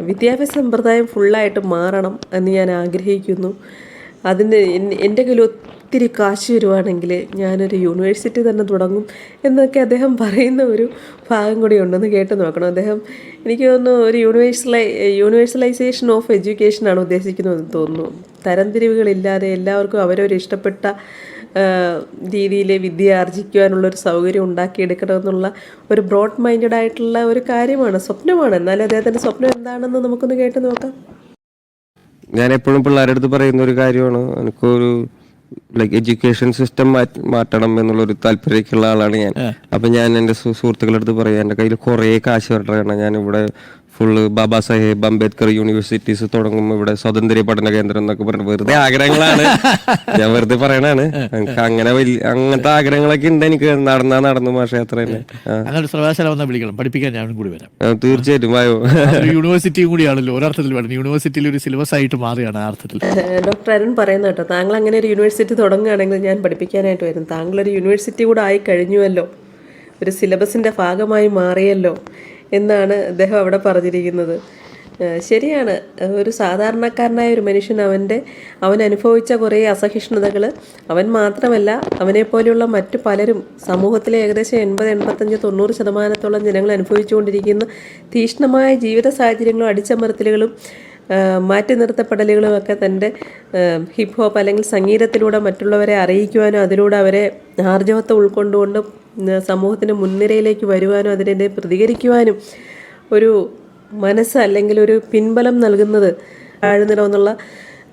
വിദ്യാഭ്യാസ സമ്പ്രദായം ഫുള്ളായിട്ട് മാറണം എന്ന് ഞാൻ ആഗ്രഹിക്കുന്നു. അതിന് എൻ്റെ കയ്യിൽ ഒത്തിരി കാശ് വരുവാണെങ്കിൽ ഞാനൊരു യൂണിവേഴ്സിറ്റി തന്നെ തുടങ്ങും എന്നൊക്കെ അദ്ദേഹം പറയുന്ന ഒരു ഭാഗം കൂടി ഉണ്ടെന്ന് കേട്ട് നോക്കണം. അദ്ദേഹം എനിക്ക് തോന്നുന്നു ഒരു യൂണിവേഴ്സലൈസേഷൻ ഓഫ് എഡ്യൂക്കേഷനാണ് ഉദ്ദേശിക്കുന്നതെന്ന് തോന്നുന്നു. തരംതിരിവുകളില്ലാതെ എല്ലാവർക്കും അവരവർ ഇഷ്ടപ്പെട്ട രീതിയിൽ വിദ്യ ആർജിക്കുവാനുള്ളൊരു സൗകര്യം ഉണ്ടാക്കിയെടുക്കണമെന്നുള്ള ഒരു ബ്രോഡ് മൈൻഡഡ് ആയിട്ടുള്ള ഒരു കാര്യമാണ്, സ്വപ്നമാണ്. എന്നാലും അദ്ദേഹത്തിൻ്റെ സ്വപ്നം എന്താണെന്ന് നമുക്കൊന്ന് കേട്ട് നോക്കാം. ഞാൻ എപ്പോഴും പിള്ളേരുടെ അടുത്ത് പറയുന്ന ഒരു കാര്യമാണ്, എനിക്കൊരു ലൈക്ക് എഡ്യൂക്കേഷൻ സിസ്റ്റം മാറ്റണം എന്നുള്ളൊരു താല്പര്യമൊക്കെയുള്ള ആളാണ് ഞാൻ. അപ്പം ഞാൻ എൻ്റെ സുഹൃത്തുക്കളുടെ അടുത്ത് പറയാം, എൻ്റെ കയ്യിൽ കുറേ കാശ് വരണം, ഞാൻ ഇവിടെ ഫുള്ള് ബാബാ സാഹേബ് അംബേദ്കർ യൂണിവേഴ്സിറ്റീസ് തുടങ്ങും, ഇവിടെ സ്വതന്ത്ര പഠന കേന്ദ്രം എന്നൊക്കെ പറഞ്ഞ വെറുതെ ആഗ്രഹങ്ങളാണ്. ഞാൻ വെറുതെ പറയണാണ്. എനിക്ക് അങ്ങനെ അങ്ങനത്തെ ആഗ്രഹങ്ങളൊക്കെ ഉണ്ട്. എനിക്ക് നടന്നു മാഷെ അത്ര തന്നെ. പഠിപ്പിക്കാൻ ഞാനും കൂടി വരാം. തീർച്ചയായിട്ടും വായോ. യൂണിവേഴ്സിറ്റിയും കൂടിയാണല്ലോ ഒരർത്ഥത്തിൽ വേണം. യൂണിവേഴ്സിറ്റിയിൽ ഒരു സിലബസ് ആയിട്ട് മാറുകയാണ് ആ അർത്ഥത്തിൽ. ഡോക്ടർ അരുൺ പറയുന്ന കേട്ടോ, താങ്കൾ അങ്ങനെ ഒരു യൂണിവേഴ്സിറ്റി തുടങ്ങുകയാണെങ്കിൽ ഞാൻ പഠിപ്പിക്കാനായിട്ട് വരും. താങ്കളൊരു യൂണിവേഴ്സിറ്റി കൂടെ ആയി കഴിഞ്ഞുവല്ലോ, ഒരു സിലബസിൻ്റെ ഭാഗമായി മാറിയല്ലോ എന്നാണ് അദ്ദേഹം അവിടെ പറഞ്ഞിരിക്കുന്നത്. ശരിയാണ്. ഒരു സാധാരണക്കാരനായ ഒരു മനുഷ്യൻ അവൻ അനുഭവിച്ച കുറേ അസഹിഷ്ണുതകൾ അവൻ മാത്രമല്ല, അവനെപ്പോലെയുള്ള മറ്റു പലരും സമൂഹത്തിലെ ഏകദേശം 80-85-90% ജനങ്ങൾ അനുഭവിച്ചുകൊണ്ടിരിക്കുന്ന തീക്ഷ്ണമായ ജീവിത സാഹചര്യങ്ങളും അടിച്ചമർത്തലുകളും മാറ്റി നിർത്തപ്പെടലുകളും ഒക്കെ തൻ്റെ ഹിപ്പ് ഹോപ്പ് അല്ലെങ്കിൽ സംഗീതത്തിലൂടെ മറ്റുള്ളവരെ അറിയിക്കുവാനും അതിലൂടെ അവരെ ആർജവത്വം ഉൾക്കൊണ്ടുകൊണ്ട് സമൂഹത്തിൻ്റെ മുൻനിരയിലേക്ക് വരുവാനും അതിനെ പ്രതികരിക്കുവാനും ഒരു മനസ്സ് അല്ലെങ്കിൽ ഒരു പിൻബലം നൽകുന്നത് ആഴ്ന്നിടമെന്നുള്ള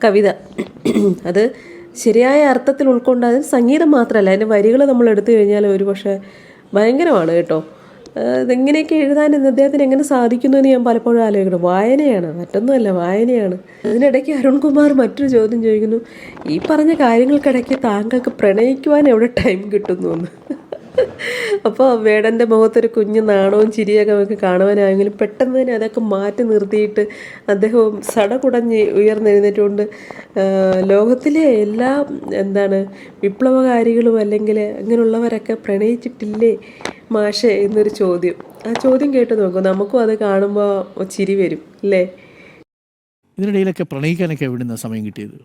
കവിത, അത് ശരിയായ അർത്ഥത്തിൽ ഉൾക്കൊണ്ട് അതിന് സംഗീതം മാത്രമല്ല, അതിൻ്റെ വരികൾ നമ്മൾ എടുത്തു കഴിഞ്ഞാൽ ഒരു പക്ഷേ ഭയങ്കരമാണ് കേട്ടോ. ഇതെങ്ങനെയൊക്കെ എഴുതാൻ അദ്ദേഹത്തിന് എങ്ങനെ സാധിക്കുന്നു എന്ന് ഞാൻ പലപ്പോഴും ആലോചിക്കണം. വായനയാണ്, മറ്റൊന്നുമല്ല, വായനയാണ്. അതിനിടയ്ക്ക് അരുൺകുമാർ മറ്റൊരു ചോദ്യം ചോദിക്കുന്നു, ഈ പറഞ്ഞ കാര്യങ്ങൾക്കിടയ്ക്ക് താങ്കൾക്ക് പ്രണയിക്കുവാൻ എവിടെ ടൈം കിട്ടുന്നു എന്ന്. അപ്പോൾ വേടൻ്റെ മുഖത്തൊരു കുഞ്ഞു നാണവും ചിരിയൊക്കെ നമുക്ക് കാണുവാനായെങ്കിലും പെട്ടെന്ന് തന്നെ അതൊക്കെ മാറ്റി നിർത്തിയിട്ട് അദ്ദേഹവും സടകുടഞ്ഞ് ഉയർന്നെഴുന്നേറ്റുകൊണ്ട് ലോകത്തിലെ എല്ലാ വിപ്ലവകാരികളും അല്ലെങ്കിൽ അങ്ങനെയുള്ളവരൊക്കെ പ്രണയിച്ചിട്ടില്ലേ മാഷെ എന്നൊരു ചോദ്യം. ആ ചോദ്യം കേട്ട് നോക്കും, നമുക്കും അത് കാണുമ്പോൾ ചിരി വരും അല്ലേ. ഇതിനിടയിലൊക്കെ പ്രണയിക്കാനൊക്കെ എവിടുന്ന സമയം കിട്ടിയത്?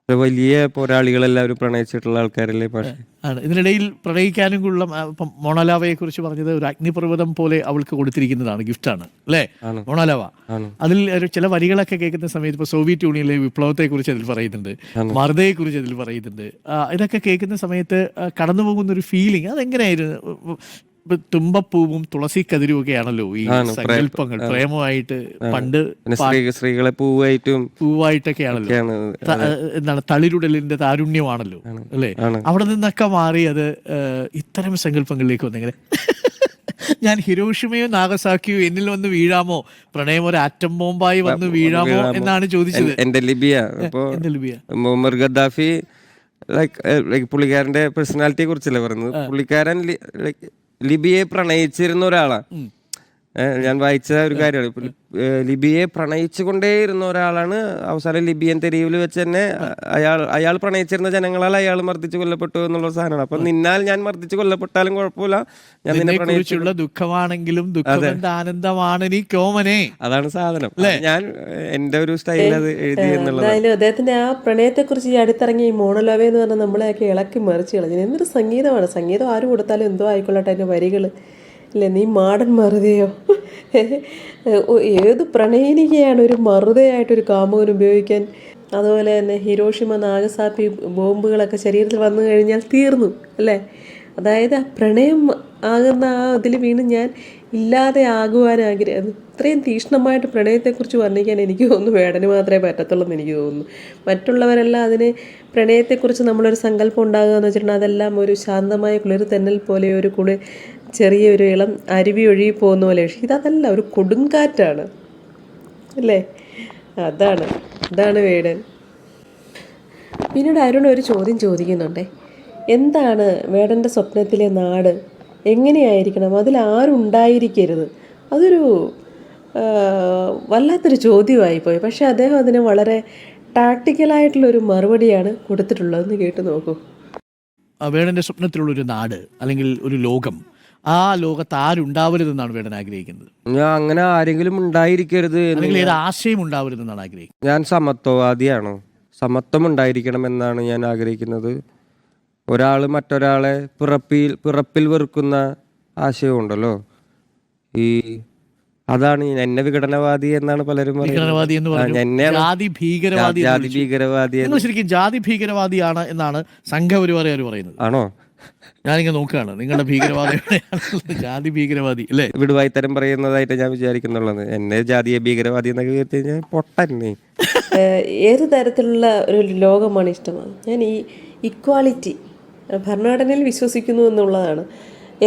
വലിയ പോരാളികളെല്ലാവരും പ്രണയിച്ചിട്ടുള്ള ആൾക്കാരല്ലേ പക്ഷേ ആണ്. ഇതിനിടയിൽ പ്രണയിക്കാനും ഉള്ള ഇപ്പം മൊണാലാവയെ കുറിച്ച് പറഞ്ഞത് ഒരു അഗ്നിപർവ്വതം പോലെ അവൾക്ക് കൊടുത്തിരിക്കുന്നതാണ്, ഗിഫ്റ്റാണ് അല്ലേ മൊണാലാവ. അതിൽ ചില വരികളൊക്കെ കേൾക്കുന്ന സമയത്ത് ഇപ്പോൾ സോവിയറ്റ് യൂണിയനിലെ വിപ്ലവത്തെ കുറിച്ച് അതിൽ പറയുന്നുണ്ട്, മർദ്ദയെ കുറിച്ച് അതിൽ പറയുന്നുണ്ട്. ഇതൊക്കെ കേൾക്കുന്ന സമയത്ത് കടന്നു പോകുന്ന ഒരു ഫീലിംഗ് അതെങ്ങനെയായിരുന്നു? തുമ്പപ്പൂവും തുളസി കതിരും ഒക്കെയാണല്ലോ ഈ സങ്കല്പങ്ങൾ പ്രേമമായിട്ട് പണ്ട് സ്ത്രീകളെ പൂവായിട്ടൊക്കെയാണല്ലോ, എന്താണ് തളിരുടലിന്റെ താരുണ്യമാണല്ലോ അല്ലേ. അവിടെ നിന്നൊക്കെ മാറി അത് ഇത്തരം സങ്കല്പങ്ങളിലേക്ക് വന്നെങ്ങനെ ഞാൻ ഹിരോഷിമയോ നാഗസാക്കിയോ എന്നിൽ വന്ന് വീഴാമോ, പ്രണയം ഒരു ആറ്റം ബോംബായി വന്ന് വീഴാമോ എന്നാണ് ചോദിച്ചത്. എന്റെ ലിബിയ മുഹമ്മർ ഗദ്ദാഫി പുള്ളിക്കാരന്റെ പേഴ്സണാലിറ്റിയെ കുറിച്ചല്ലേ പറയുന്നത്. പുള്ളിക്കാരൻ ലിബിയെ പ്രണയിച്ചിരുന്ന ഒരാളാണ്. ഞാൻ വായിച്ച ഒരു കാര്യമാണ്, ലിബിയെ പ്രണയിച്ചുകൊണ്ടേയിരുന്ന ഒരാളാണ്. അവസാനം ലിബിയൻ തെരുവിൽ വെച്ച് തന്നെ അയാൾ പ്രണയിച്ചിരുന്ന ജനങ്ങളാൽ അയാൾ മർദ്ദിച്ചു കൊല്ലപ്പെട്ടു എന്നുള്ള സാധനമാണ്. അപ്പൊ നിന്നാൽ ഞാൻ മർദ്ദിച്ചു കൊല്ലപ്പെട്ടാലും കുഴപ്പമില്ല, ഞാൻ നിന്നെ പ്രണയിച്ചുള്ള ദുഃഖമാണെങ്കിലും ആനന്ദമാണ് നീ കോമനെ, അതാണ് സാധനം. ഞാൻ എന്റെ ഒരു സ്റ്റൈലിൽ അത് എഴുതി എന്നുള്ളത്. എന്തായാലും അദ്ദേഹത്തിന്റെ ആ പ്രണയത്തെക്കുറിച്ച് ഈ അടുത്തിറങ്ങിയ ഈ മോണലോവേ എന്ന് പറഞ്ഞാൽ നമ്മളെയൊക്കെ ഇളക്കി മറിച്ച് കളഞ്ഞു. എന്തൊരു സംഗീതമാണ്. സംഗീതം ആരും കൊടുത്താലും എന്തോ ആയിക്കൊള്ളട്ടെ, അതിന്റെ വരികൾ അല്ലേ. നീ മാടൻ മറുതയോ, ഏത് പ്രണയിനികയാണ് ഒരു മറുതയായിട്ടൊരു കാമുകൻ ഉപയോഗിക്കാൻ. അതുപോലെ തന്നെ ഹിരോഷിമ നാഗസാക്കി ബോംബുകളൊക്കെ ശരീരത്തിൽ വന്നു കഴിഞ്ഞാൽ തീർന്നു അല്ലേ. അതായത് ആ പ്രണയം ആകുന്ന ആ ഇതിൽ വീണ് ഞാൻ ഇല്ലാതെ ആകുവാൻ ആഗ്രഹം. ഇത്രയും തീക്ഷ്ണമായിട്ട് പ്രണയത്തെക്കുറിച്ച് വർണ്ണിക്കാൻ എനിക്ക് തോന്നുന്നു വേടന് മാത്രമേ പറ്റത്തുള്ളൂ എന്ന് എനിക്ക് തോന്നുന്നു. മറ്റുള്ളവരെല്ലാം അതിന് പ്രണയത്തെക്കുറിച്ച് നമ്മളൊരു സങ്കല്പം ഉണ്ടാകുക എന്ന് വെച്ചിട്ടുണ്ടെങ്കിൽ അതെല്ലാം ഒരു ശാന്തമായ കുളിർ തെന്നൽ പോലെ ഒരു ചെറിയൊരു ഇളം അരുവി ഒഴുകി പോകുന്ന പോലെ. പക്ഷേ ഇതല്ല, ഒരു കൊടുങ്കാറ്റാണ് അല്ലേ. അതാണ് വേടൻ. പിന്നീട് അരുൺ ഒരു ചോദ്യം ചോദിക്കുന്നുണ്ടേ, എന്താണ് വേടൻ്റെ സ്വപ്നത്തിലെ നാട്, എങ്ങനെയായിരിക്കണം, അതിൽ ആരുണ്ടായിരിക്കരുത്? അതൊരു വല്ലാത്തൊരു ചോദ്യമായിപ്പോയി. പക്ഷേ അദ്ദേഹം അതിന് വളരെ ടാക്ടിക്കലായിട്ടുള്ളൊരു മറുപടിയാണ് കൊടുത്തിട്ടുള്ളതെന്ന് കേട്ട് നോക്കൂ. വേടൻ്റെ സ്വപ്നത്തിലുള്ളൊരു നാട് അല്ലെങ്കിൽ ഒരു ലോകം, ആ ലോകത്ത് ആരുണ്ടാവരുതെന്നാണ് വേടൻ ആഗ്രഹിക്കുന്നത്? ഞാൻ അങ്ങനെ ആരെങ്കിലും ഉണ്ടായിരിക്കരുത് എന്ന് അല്ലെങ്കിൽ ഏത് ആശയം ഉണ്ടാവരുതെന്നാണ് ആഗ്രഹിക്കുന്നത്? ഞാൻ സമത്വവാദിയാണ്. സമത്വം ഉണ്ടായിരിക്കണമെന്നാണ് ഞാൻ ആഗ്രഹിക്കുന്നത്. ഒരാൾ മറ്റൊരാളെ പിറപ്പിൽ വെറുക്കുന്ന ആശയമുണ്ടല്ലോ, ഈ അതാണ് എന്നെ വിഘടനവാദി എന്നാണ് പലരും ഭീകരവാദി എന്ന് പറഞ്ഞു, എന്നെയാണ് ജാതി ഭീകരവാദി എന്ന് ജാതി വിളിച്ചു. ഭീകരവാദി നിങ്ങൾ ശരിക്കും ജാതി ഭീകരവാദിയാണ് എന്നാണ് സംഘപരിവാറുകാർ പറയുന്നത്. ആണോ? ഞാനിങ്ങനെ നോക്കുകയാണ് നിങ്ങളുടെ ഭീകരവാദി എവിടെയാണെന്നുള്ളത്. ജാതി ഭീകരവാദി അല്ലേ? വിടുവായിത്തരം പറയുന്നതായിട്ട് ഞാൻ വിചാരിക്കുന്നുള്ളത്. എന്നെ ജാതീയ ഭീകരവാദി എന്നൊക്കെ കേട്ട് കഴിഞ്ഞാൽ പൊട്ടന്നെ. ഏത് തരത്തിലുള്ള ഒരു ലോകമാണ് ഇഷ്ടമാണ്? ഞാൻ ഈ ഇക്വാളിറ്റി, ഭരണഘടനയിൽ വിശ്വസിക്കുന്നു എന്നുള്ളതാണ്.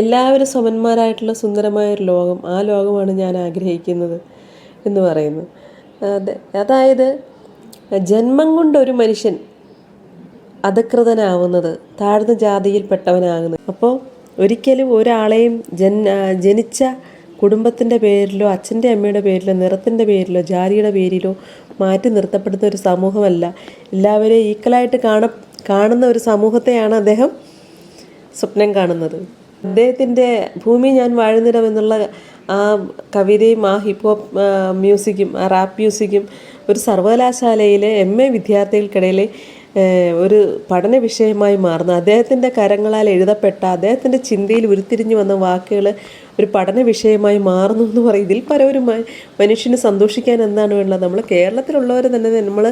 എല്ലാവരും സമന്മാരായിട്ടുള്ള സുന്ദരമായൊരു ലോകം, ആ ലോകമാണ് ഞാൻ ആഗ്രഹിക്കുന്നത് എന്ന് പറയുന്നു. അതായത് ജന്മം കൊണ്ടൊരു മനുഷ്യൻ അധകൃതനാവുന്നത്, താഴ്ന്ന ജാതിയിൽപ്പെട്ടവനാകുന്നത്. അപ്പോൾ ഒരിക്കലും ഒരാളെയും ജനിച്ച കുടുംബത്തിൻ്റെ പേരിലോ അച്ഛൻ്റെ അമ്മയുടെ പേരിലോ നിറത്തിൻ്റെ പേരിലോ ജാതിയുടെ പേരിലോ മാറ്റി നിർത്തപ്പെടുന്ന ഒരു സമൂഹമല്ല, എല്ലാവരെയും ഈക്വലായിട്ട് കാണുന്ന ഒരു സമൂഹത്തെയാണ് അദ്ദേഹം സ്വപ്നം കാണുന്നത്. അദ്ദേഹത്തിൻ്റെ ഭൂമി ഞാൻ വാഴുന്നിടം എന്നുള്ള ആ കവിതയും ആ ഹിപ്പ് ഹോപ്പ് മ്യൂസിക്കും ആ റാപ്പ് മ്യൂസിക്കും ഒരു സർവകലാശാലയിലെ MA വിദ്യാർത്ഥികൾക്കിടയിൽ ഒരു പഠന വിഷയമായി മാറുന്നു. അദ്ദേഹത്തിൻ്റെ കരങ്ങളാൽ എഴുതപ്പെട്ട അദ്ദേഹത്തിൻ്റെ ചിന്തയിൽ ഉരുത്തിരിഞ്ഞു വന്ന വാക്കുകൾ ഒരു പഠന വിഷയമായി മാറുന്നു എന്ന് പറയും. ഇതിൽ പരവരും മനുഷ്യന് സന്തോഷിക്കാൻ എന്താണ് വേണ്ടത്? നമ്മൾ കേരളത്തിലുള്ളവർ തന്നെ നമ്മൾ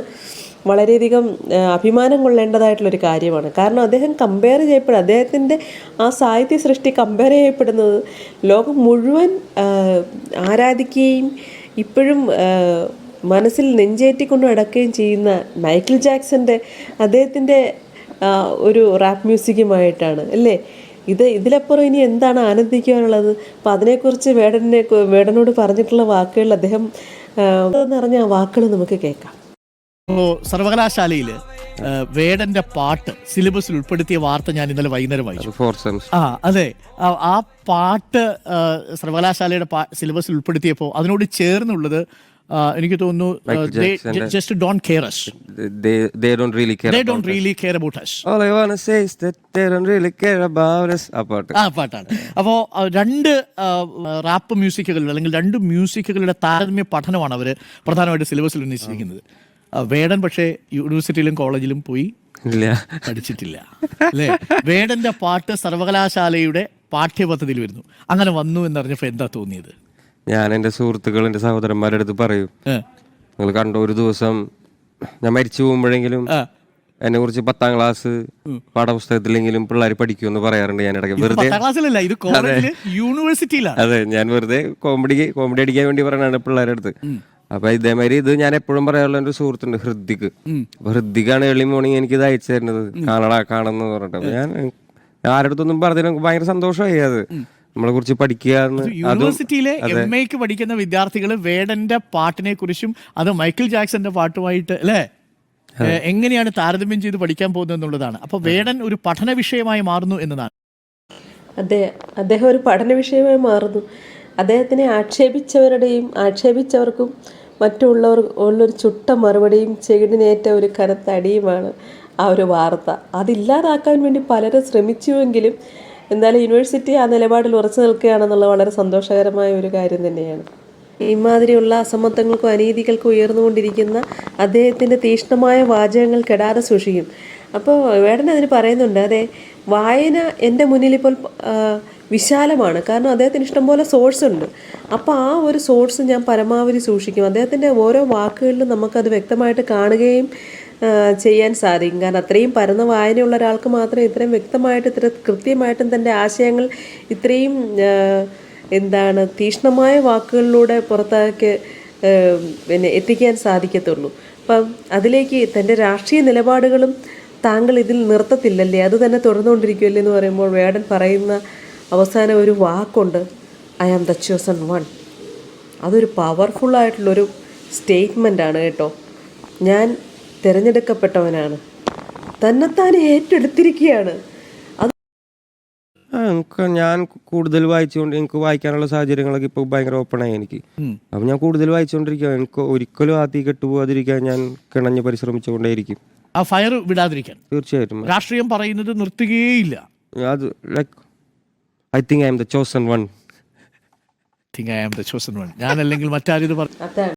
വളരെയധികം അഭിമാനം കൊള്ളേണ്ടതായിട്ടുള്ളൊരു കാര്യമാണ്. കാരണം അദ്ദേഹം കമ്പയർ ചെയ്യപ്പെടുക, അദ്ദേഹത്തിൻ്റെ ആ സാഹിത്യ സൃഷ്ടി കമ്പയർ ചെയ്യപ്പെടുന്നത് ലോകം മുഴുവൻ ആരാധിക്കുകയും ഇപ്പോഴും മനസ്സിൽ നെഞ്ചേറ്റിക്കൊണ്ട് നടക്കുകയും ചെയ്യുന്ന മൈക്കിൾ ജാക്സൻ്റെ അദ്ദേഹത്തിൻ്റെ ഒരു റാപ്പ് മ്യൂസിക്കുമായിട്ടാണ് അല്ലേ? ഇതിലപ്പുറം ഇനി എന്താണ് ആനന്ദിക്കാനുള്ളത്? അപ്പോൾ അതിനെക്കുറിച്ച് വേടനോട് പറഞ്ഞിട്ടുള്ള വാക്കുകൾ അദ്ദേഹം നിറഞ്ഞ ആ വാക്കുകൾ നമുക്ക് കേൾക്കാം. ഇപ്പോൾ സർവകലാശാലയിൽ വേടന്റെ പാട്ട് സിലബസിൽ ഉൾപ്പെടുത്തിയ വാർത്ത ഞാൻ ഇന്നലെ വൈകുന്നേരം വായിച്ചു. അതെ, ആ പാട്ട് സർവകലാശാലയുടെ സിലബസിൽ ഉൾപ്പെടുത്തിയപ്പോൾ അതിനോട് ചേർന്നുള്ളത് എനിക്ക് തോന്നുന്നു just don't care us. They don't really care about us. All I wanna say is that they don't really care about us. ആ പാട്ടാണ്. അപ്പോൾ രണ്ട് റാപ്പ് മ്യൂസിക്കുകളുടെ അല്ലെങ്കിൽ രണ്ട് മ്യൂസിക്കുകളുടെ താരതമ്യ പഠനമാണ് അവർ പ്രധാനമായിട്ട് സിലബസിൽ ഉന്നയിച്ചിരിക്കുന്നത്. വേടൻ പക്ഷേ യൂണിവേഴ്സിറ്റിയിലും കോളേജിലും പോയി പഠിച്ചിട്ടില്ല അല്ലേ? വേടന്റെ പാട്ട് സർവകലാശാലയുടെ പാഠ്യപദ്ധതിയിൽ വരുന്നു. അങ്ങനെ വന്നു എന്നറിഞ്ഞപ്പോൾ എന്താ തോന്നിയത്? ഞാൻ എൻ്റെ സുഹൃത്തുക്കൾ എൻ്റെ സഹോദരന്മാരുടെ അടുത്ത് പറയും, നിങ്ങൾ കണ്ടോ ഒരു ദിവസം ഞാൻ മരിച്ചു പോകുമ്പോഴെങ്കിലും എന്നെ കുറിച്ച് 10ാം ക്ലാസ് പാഠപുസ്തകത്തിലെങ്കിലും പിള്ളേർ പഠിക്കുമെന്ന് പറയാറുണ്ട്. ഞാൻ ഇടയ്ക്ക് വെറുതെ അതെ, ഞാൻ വെറുതെ കോമഡി അടിക്കാൻ വേണ്ടി പറയണാണ് പിള്ളേരുടെ അടുത്ത്. അപ്പൊ ഇതേമാതിരി ഇത് ഞാൻ എപ്പോഴും പറയാനുള്ള ഒരു സുഹൃത്തുണ്ട്, ഹൃദിക്. അപ്പൊ ഹൃദിക്കാണ് ഏർലി മോർണിംഗ് എനിക്ക് ഇത് അയച്ചു തരുന്നത്, കാണണമെന്ന് പറഞ്ഞിട്ട്. അപ്പൊ ഞാൻ ആരുടെ അടുത്തൊന്നും പറഞ്ഞതിന് എനിക്ക് ഭയങ്കര സന്തോഷമായി. അത് നമ്മളെ കുറിച്ച് പഠിക്കുക. യൂണിവേഴ്സിറ്റിയിലെ MAക്ക് പഠിക്കുന്ന വിദ്യാർത്ഥികൾ വേടന്റെ പാട്ടിനെ കുറിച്ചും അത് മൈക്കിൾ ജാക്സന്റെ പാട്ടുമായിട്ട് അല്ലേ എങ്ങനെയാണ് താരതമ്യം ചെയ്ത് പഠിക്കാൻ പോകുന്നത് എന്നുള്ളതാണ്. അപ്പൊ വേടൻ ഒരു പഠന വിഷയമായി മാറുന്നു എന്നതാണ്. അദ്ദേഹം ഒരു പഠന വിഷയമായി മാറുന്നു. അദ്ദേഹത്തിനെ ആക്ഷേപിച്ചവർക്കും മറ്റുള്ളവർ ഉള്ളൊരു ചുട്ട മറുപടിയും ചെകിടിനേറ്റ ഒരു കനത്തടിയുമാണ് ആ ഒരു വാർത്ത. അതില്ലാതാക്കാൻ വേണ്ടി പലരും ശ്രമിച്ചുവെങ്കിലും എന്തായാലും യൂണിവേഴ്സിറ്റി ആ നിലപാടിൽ ഉറച്ചു നിൽക്കുകയാണെന്നുള്ളത് വളരെ സന്തോഷകരമായ ഒരു കാര്യം തന്നെയാണ്. ഇമാതിരിയുള്ള അസമത്വങ്ങൾക്കും അനീതികൾക്കും ഉയർന്നുകൊണ്ടിരിക്കുന്ന അദ്ദേഹത്തിൻ്റെ തീക്ഷ്ണമായ വാചകങ്ങൾ കെടാതെ സൂക്ഷിക്കും. അപ്പോൾ വേടൻ അതിന് പറയുന്നുണ്ട്, അതെ, വായന എൻ്റെ മുന്നിലിപ്പോൾ വിശാലമാണ്. കാരണം അദ്ദേഹത്തിന് ഇഷ്ടംപോലെ സോഴ്സ് ഉണ്ട്. അപ്പോൾ ആ ഒരു സോഴ്സ് ഞാൻ പരമാവധി സൂക്ഷിക്കും. അദ്ദേഹത്തിൻ്റെ ഓരോ വാക്കുകളിലും നമുക്കത് വ്യക്തമായിട്ട് കാണുകയും ചെയ്യാൻ സാധിക്കും. കാരണം അത്രയും പരന്ന വായനയുള്ള ഒരാൾക്ക് മാത്രമേ ഇത്രയും വ്യക്തമായിട്ട് ഇത്ര കൃത്യമായിട്ടും തൻ്റെ ആശയങ്ങൾ ഇത്രയും തീക്ഷ്ണമായ വാക്കുകളിലൂടെ പുറത്തേക്ക് എത്തിക്കാൻ സാധിക്കത്തുള്ളൂ. അപ്പം അതിലേക്ക് തൻ്റെ രാഷ്ട്രീയ നിലപാടുകളും താങ്കൾ ഇതിൽ നിർത്തത്തില്ലല്ലേ, അത് തന്നെ തുടർന്നുകൊണ്ടിരിക്കുമല്ലേ എന്ന് പറയുമ്പോൾ വേടൻ പറയുന്ന അവസാനം ഒരു വാക്കുണ്ട്, I am the chosen one. അതൊരു പവർഫുള്ളായിട്ടുള്ളൊരു സ്റ്റേറ്റ്മെൻ്റാണ് കേട്ടോ. ഞാൻ തിരഞ്ഞെടുക്കപ്പെട്ടവനാണ്, തന്നെത്താൻ ഏറ്റെടുത്തിരിക്കുകയാണ്. ഞാൻ കൂടുതൽ വായിച്ചുകൊണ്ട് എനിക്ക് വായിക്കാനുള്ള സാഹചര്യങ്ങളൊക്കെ ഇപ്പോൾ ഭയങ്കര ഓപ്പണായി എനിക്ക്. അപ്പം ഞാൻ കൂടുതൽ വായിച്ചുകൊണ്ടിരിക്കുക. എനിക്ക് ഒരിക്കലും ആ തീ കെട്ടുപോകാതിരിക്കാൻ ഞാൻ കിണഞ്ഞ് പരിശ്രമിച്ചുകൊണ്ടേയിരിക്കും. ആ ഫയർ വിടാതിരിക്കാൻ തീർച്ചയായിട്ടും. രാഷ്ട്രീയം പറയുന്നത് നിർത്തുകയില്ല. അത് like I think I am the chosen one. Think I am the chosen one. ഞാനല്ലെങ്കിൽ മറ്റാരും ഇത് പറഞ്ഞു. അതാണ്